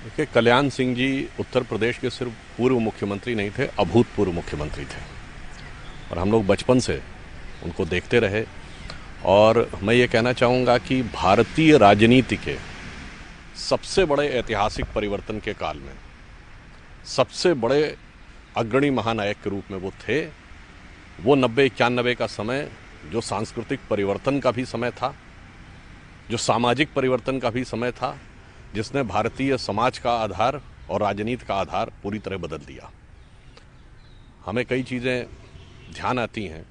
देखिए, कल्याण सिंह जी उत्तर प्रदेश के सिर्फ पूर्व मुख्यमंत्री नहीं थे, अभूतपूर्व मुख्यमंत्री थे। और हम लोग बचपन से उनको देखते रहे। और मैं ये कहना चाहूँगा कि भारतीय राजनीति के सबसे बड़े ऐतिहासिक परिवर्तन के काल में सबसे बड़े अग्रणी महानायक के रूप में वो थे। वो 90-91 का समय जो सांस्कृतिक परिवर्तन का भी समय था, जो सामाजिक परिवर्तन का भी समय था, जिसने भारतीय समाज का आधार और राजनीति का आधार पूरी तरह बदल दिया। हमें कई चीज़ें ध्यान आती हैं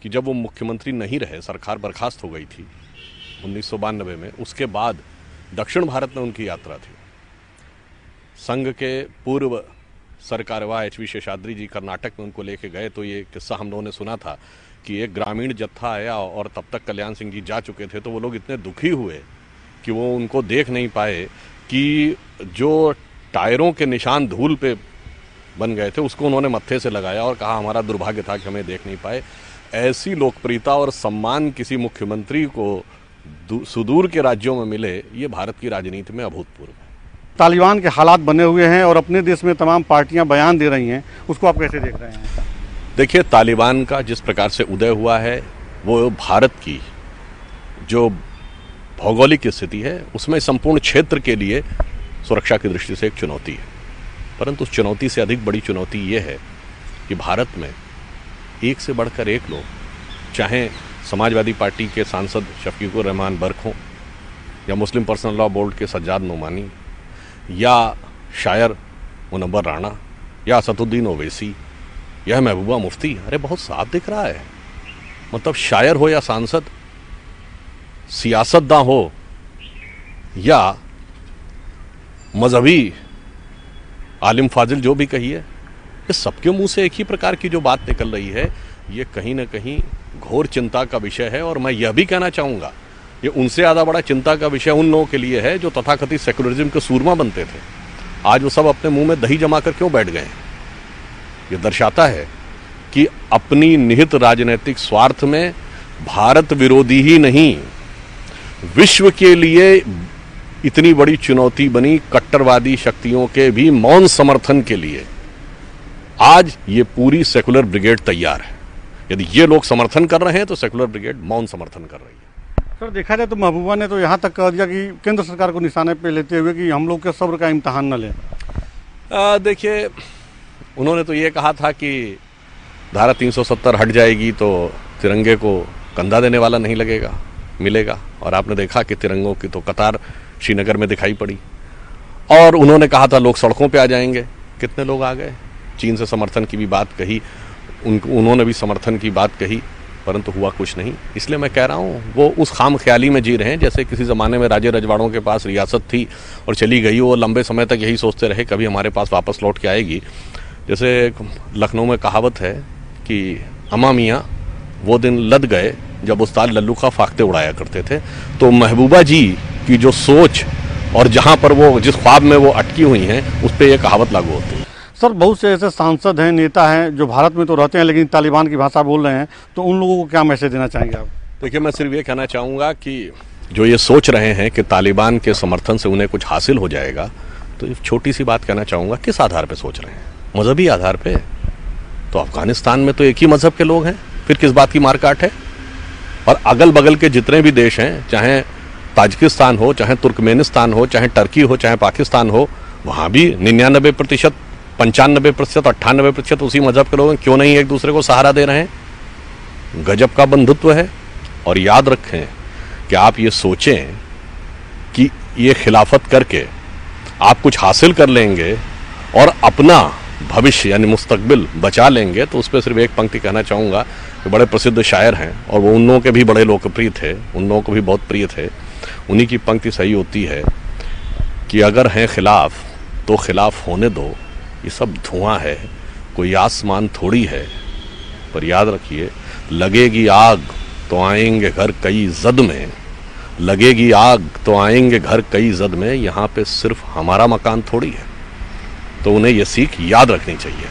कि जब वो मुख्यमंत्री नहीं रहे, सरकार बर्खास्त हो गई थी 1992 में, उसके बाद दक्षिण भारत में उनकी यात्रा थी। संघ के पूर्व सरकारवाह एच.वी. शेषाद्री जी कर्नाटक में उनको लेके गए, तो ये किस्सा हम लोगों ने सुना था कि एक ग्रामीण जत्था आया और तब तक कल्याण सिंह जी जा चुके थे, तो वो लोग इतने दुखी हुए कि वो उनको देख नहीं पाए कि जो टायरों के निशान धूल पे बन गए थे उसको उन्होंने मत्थे से लगाया और कहा हमारा दुर्भाग्य था कि हमें देख नहीं पाए। ऐसी लोकप्रियता और सम्मान किसी मुख्यमंत्री को सुदूर के राज्यों में मिले, ये भारत की राजनीति में अभूतपूर्व है। तालिबान के हालात बने हुए हैं और अपने देश में तमाम पार्टियां बयान दे रही हैं, उसको आप कैसे देख रहे हैं? देखिए, तालिबान का जिस प्रकार से उदय हुआ है वो भारत की जो भौगोलिक स्थिति है उसमें संपूर्ण क्षेत्र के लिए सुरक्षा की दृष्टि से एक चुनौती है। परंतु उस चुनौती से अधिक बड़ी चुनौती ये है कि भारत में एक से बढ़कर एक लोग, चाहे समाजवादी पार्टी के सांसद शफीकुर रहमान बर्क हों, या मुस्लिम पर्सनल लॉ बोर्ड के सज्जाद नोमानी, या शायर मुनव्वर राणा, या असदुद्दीन ओवैसी, या महबूबा मुफ्ती, अरे बहुत साफ दिख रहा है। मतलब शायर हो या सांसद, सियासतदान हो या मजहबी आलिम फाजिल, जो भी कहिए, ये सबके मुंह से एक ही प्रकार की जो बात निकल रही है, ये कहीं ना कहीं घोर चिंता का विषय है। और मैं यह भी कहना चाहूँगा, ये उनसे ज़्यादा बड़ा चिंता का विषय उन लोगों के लिए है जो तथाकथित सेकुलरिज्म के सूरमा बनते थे। आज वो सब अपने मुंह में दही जमा कर क्यों बैठ गए हैं? ये दर्शाता है कि अपनी निहित राजनीतिक स्वार्थ में भारत विरोधी ही नहीं, विश्व के लिए इतनी बड़ी चुनौती बनी कट्टरवादी शक्तियों के भी मौन समर्थन के लिए आज ये पूरी सेकुलर ब्रिगेड तैयार है। यदि ये लोग समर्थन कर रहे हैं तो सेकुलर ब्रिगेड मौन समर्थन कर रही है। सर, देखा जाए तो महबूबा ने तो यहाँ तक कह दिया कि केंद्र सरकार को निशाने पे लेते हुए कि हम लोग के सब्र का इम्तहान न लें। देखिए, उन्होंने तो ये कहा था कि धारा 370 हट जाएगी तो तिरंगे को कंधा देने वाला नहीं मिलेगा। और आपने देखा कि तिरंगों की तो कतार श्रीनगर में दिखाई पड़ी। और उन्होंने कहा था लोग सड़कों पे आ जाएंगे, कितने लोग आ गए? चीन से समर्थन की भी बात कही, उन्होंने भी समर्थन की बात कही, परंतु हुआ कुछ नहीं। इसलिए मैं कह रहा हूँ वो उस खाम ख्याली में जी रहे हैं जैसे किसी ज़माने में राजे रजवाड़ों के पास रियासत थी और चली गई, वो लंबे समय तक यही सोचते रहे कभी हमारे पास वापस लौट के आएगी। जैसे लखनऊ में कहावत है कि अम्मा मियाँ वो दिन लद गए जब उस्ताद लल्लू का फाख्ते उड़ाया करते थे। तो महबूबा जी की जो सोच और जहाँ पर वो जिस ख्वाब में वो अटकी हुई हैं, उस पर यह कहावत लागू होती है। सर, बहुत से ऐसे सांसद हैं, नेता हैं जो भारत में तो रहते हैं लेकिन तालिबान की भाषा बोल रहे हैं, तो उन लोगों को क्या मैसेज देना चाहेंगे आप? देखिए, मैं सिर्फ ये कहना चाहूँगा कि जो ये सोच रहे हैं कि तालिबान के समर्थन से उन्हें कुछ हासिल हो जाएगा, तो एक छोटी सी बात कहना चाहूँगा, किस आधार पर सोच रहे हैं? मजहबी आधार पर? तो अफगानिस्तान में तो एक ही मजहब के लोग हैं, फिर किस बात की मारकाट है? और अगल बगल के जितने भी देश हैं, चाहे ताजिकिस्तान हो, चाहे तुर्कमेनिस्तान हो, चाहे टर्की हो, चाहे पाकिस्तान हो, वहाँ भी 99%, 95%, 98% उसी मजहब के लोग हैं। क्यों नहीं एक दूसरे को सहारा दे रहे हैं? गजब का बंधुत्व है। और याद रखें कि आप ये सोचें कि ये खिलाफत करके आप कुछ हासिल कर लेंगे और अपना भविष्य यानी मुस्तकबिल बचा लेंगे, तो उस पर सिर्फ एक पंक्ति कहना चाहूँगा कि बड़े प्रसिद्ध शायर हैं और वो उन लोगों के भी बड़े लोकप्रिय थे, उन लोगों को भी बहुत प्रिय थे। उन्हीं की पंक्ति सही होती है कि अगर हैं खिलाफ तो खिलाफ होने दो, ये सब धुआं है, कोई आसमान थोड़ी है। पर याद रखिए, लगेगी आग तो आएंगे घर कई जद में, लगेगी आग तो आएंगे घर कई जद में, यहाँ पे सिर्फ हमारा मकान थोड़ी है। तो उन्हें ये सीख याद रखनी चाहिए।